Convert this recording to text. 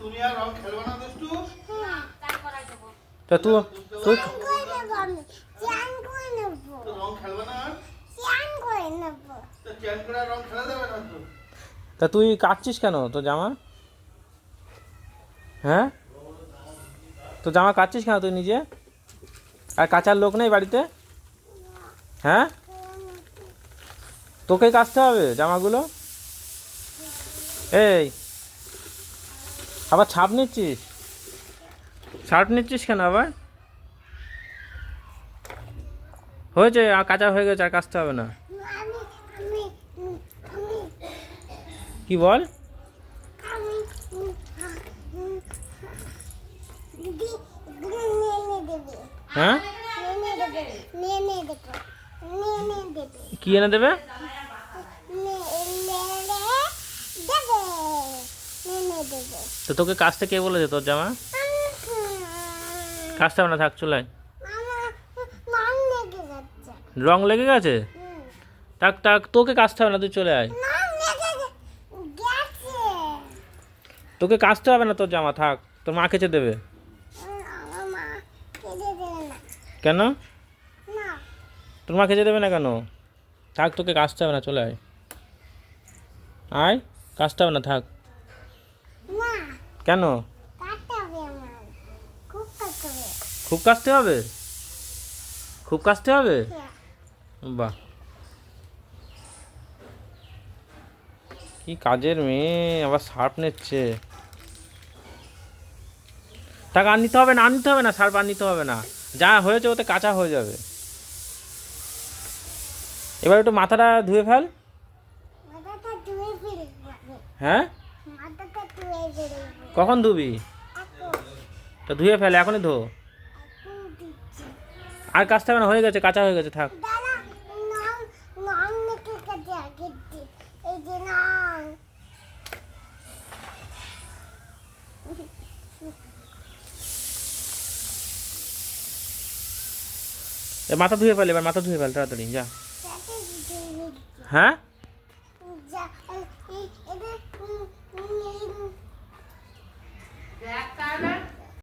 তুমি আর রং খেলবে না দুষ্টু? তা তুই তুই রং খেলবে না আর? তো চ্যান করে রং খেলা যাবে না তো? তা তুই কাটছিস কেন তোর জামা? হ্যাঁ, তোর জামা কাটছিস কেন তুই নিজে? আর কাচার লোক নেই বাড়িতে? হ্যাঁ, তোকেই কাচতে হবে জামাগুলো? এই আবার ছাপ নিচ্ছিস? শার্ট নিচ্ছিস কেন আবার? হয়েছে, আর কাঁচা হয়ে গেছে, আর কাচতে হবে না। কি বল? হ্যাঁ, কি এনে দেবে? তো তোকে কাচতে কে বলেছে তোর জামা? কাচতে হবে না, থাক, চলে আয়। রং লেগে গেছে? থাক থাক, তোকে কাচতে হবে না, তুই চলে আয়। তোকে কাচতে হবে না তোর জামা, থাক, তোর মা কেচে দেবে। কেন? তোর মা কেচে দেবে না কেন? থাক, তোকে কাচতে হবে না, চলে আয়। আয়, কাচতে হবে না, থাক। কেন? খুব কাচতে হবে? খুব কাচতে হবে? বাহ, কি কাজের মেয়ে, আবার সার্ফ নিচ্ছে। টাকা আর নিতে হবে না, আর নিতে হবে না, সার্ফ আর নিতে হবে না, যা হয়েছে ওতে কাঁচা হয়ে যাবে। এবার একটু মাথাটা ধুয়ে ফেল। হ্যাঁ, কখন ধুবি? তো ধুয়ে ফেল, এখনই ধো। আর কাচতে হবে না, হয়ে গেছে, কাঁচা হয়ে গেছে, থাক। মাথা ধুয়ে ফেল, এবার মাথা ধুয়ে ফেল তাড়াতাড়ি, যা। হ্যাঁ,